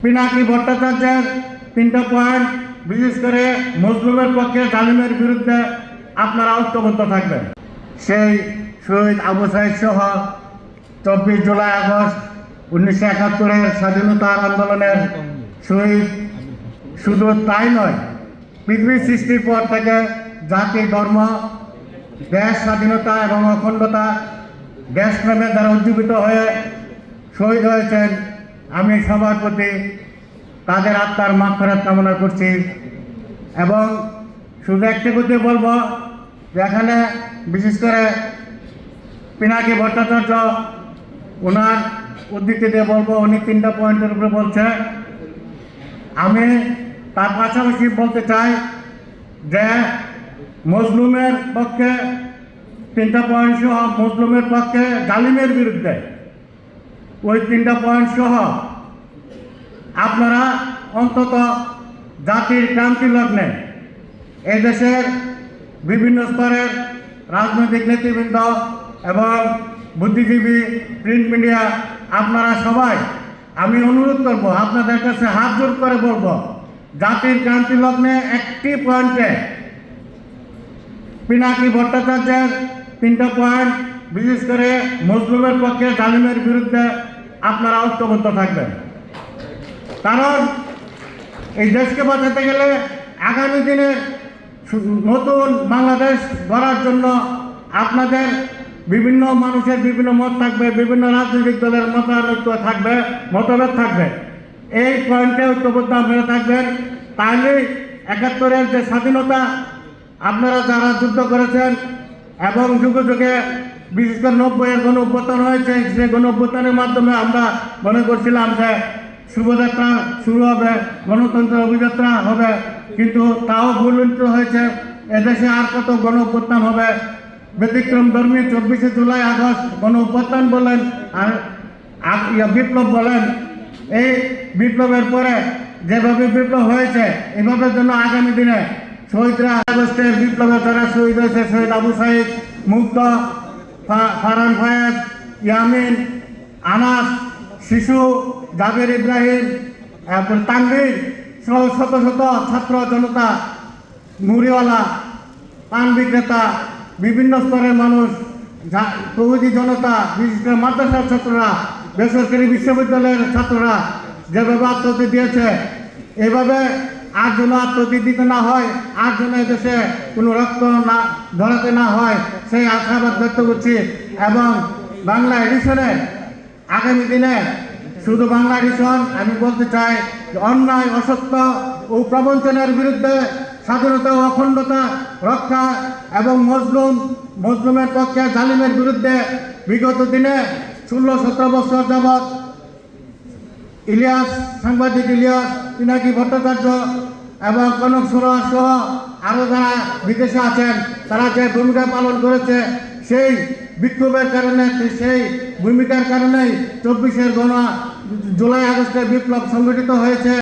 পিনাকি ভট্টাচার্যের 3টা পয়েন্ট, বিশেষ করে মজলুমের পক্ষে, জালিমের বিরুদ্ধে আপনারা ঐক্যবদ্ধ থাকবেন। সেই শহীদ আবু সাইদ সহ 24 জুলাই আগস্ট 1971-এর স্বাধীনতার আন্দোলনের শহীদ শুধু তাই নয়, পৃথিবী সৃষ্টির পর থেকে জাতি, ধর্ম, দেশ স্বাধীনতা এবং অখণ্ডতা দেশপ্রেমের দ্বারা উজ্জীবিত হয়ে শহীদ হয়েছেন। আমি সবার প্রতি তাদের আত্মার মাগফিরাত কামনা করছি এবং শুধু একটি কথা বলবো যে এখানে বিশেষ করে পিনাকি ভট্টাচার্য, ওনার উদ্ধৃতি দিয়ে বলবো, উনি 3টা পয়েন্টের উপরে বলছে। আমি তার পাশাপাশি বলতে চাই যে মজলুমের পক্ষে 3টা পয়েন্ট সহ, মজলুমের পক্ষে জালিমের বিরুদ্ধে ওই 3টা পয়েন্ট সহ আপনারা অন্তত জাতির ক্রান্তি লগ্নে এদেশের বিভিন্ন স্তরের রাজনৈতিক নেতৃবৃন্দ এবং বুদ্ধিজীবী, প্রিন্ট মিডিয়া, আপনারা সবাই, আমি অনুরোধ করব, আপনাদের কাছে হাত জোর করে বলবো, জাতির ক্রান্তি লগ্নে একটি পয়েন্টে পিনাকি ভট্টাচার্যের 3টা পয়েন্ট, বিশেষ করে মজলুমের পক্ষে, জালিমের বিরুদ্ধে আপনারা ঐক্যবদ্ধ থাকবেন। কারণ এই দেশকে বাঁচাতে গেলে আগামী দিনে নতুন বাংলাদেশ গড়ার জন্য আপনাদের বিভিন্ন মানুষের বিভিন্ন মত থাকবে, বিভিন্ন রাজনৈতিক দলের মতভেদ থাকবে। এই পয়েন্টে ঐক্যবদ্ধ আপনারা থাকবেন। তাহলে 71-এর যে স্বাধীনতা, আপনারা যারা যুদ্ধ করেছেন এবং যুগে যুগে, বিশেষ করে 90-এর গণ অভ্যুত্থান হয়েছে, সেই গণ অভ্যুত্থানের মাধ্যমে আমরা মনে করছিলাম যে শুভযাত্রা শুরু হবে, গণতন্ত্রের অভিযাত্রা হবে, কিন্তু তাও ভুলুন্ঠিত হয়েছে। এদেশে আর কত গণ অভ্যুত্থান হবে? ব্যতিক্রম ধর্মী 24শে জুলাই আগস্ট গণ অভ্যুত্থান বলেন আর বিপ্লব বলেন, এই বিপ্লবের পরে যেভাবে বিপ্লব হয়েছে, এভাবে যেন আগামী দিনে শহীদরা, আগস্টের বিপ্লবে যারা শহীদ হয়েছে, শহীদ আবু সাইদ, মুগ্ধ, ফারহান ফায়াজ, ইয়ামিন, আনাস, শিশু, জাবের ইব্রাহিম, তানভীর সহ শত শত ছাত্র জনতা, মুড়িওয়ালা, পান বিক্রেতা, বিভিন্ন স্তরের মানুষ, তৌহিদি জনতা, বিশেষ করে মাদ্রাসার ছাত্ররা, বেসরকারি বিশ্ববিদ্যালয়ের ছাত্ররা যেভাবে আত্মহত্যা দিয়েছে, এভাবে আর যেন আত্মহত্যা দিতে না হয়, আর যেন এদেশে কোনো রক্ত না ধরাতে না হয়, সেই আশাবাদ ব্যক্ত করছি। এবং বাংলা এডিশনে আগামী দিনে শুধু বাংলা এডিশন, আমি বলতে চাই অন্যায়, অসত্য ও প্রবঞ্চনার বিরুদ্ধে, স্বাধীনতা ও অখণ্ডতা রক্ষা এবং মজলুমের পক্ষে, জালিমের বিরুদ্ধে বিগত দিনে 16-17 বছর যাবৎ সাংবাদিক ইলিয়াস, পিনাকি ভট্টাচার্য এবং কনক সরোয়ার সহ আরও যারা বিদেশে আছেন, তারা যে ভূমিকা পালন করেছে, সেই বিক্ষোভের কারণে, সেই ভূমিকার কারণেই 24শে জুলাই আগস্টে বিপ্লব সংগঠিত হয়েছে।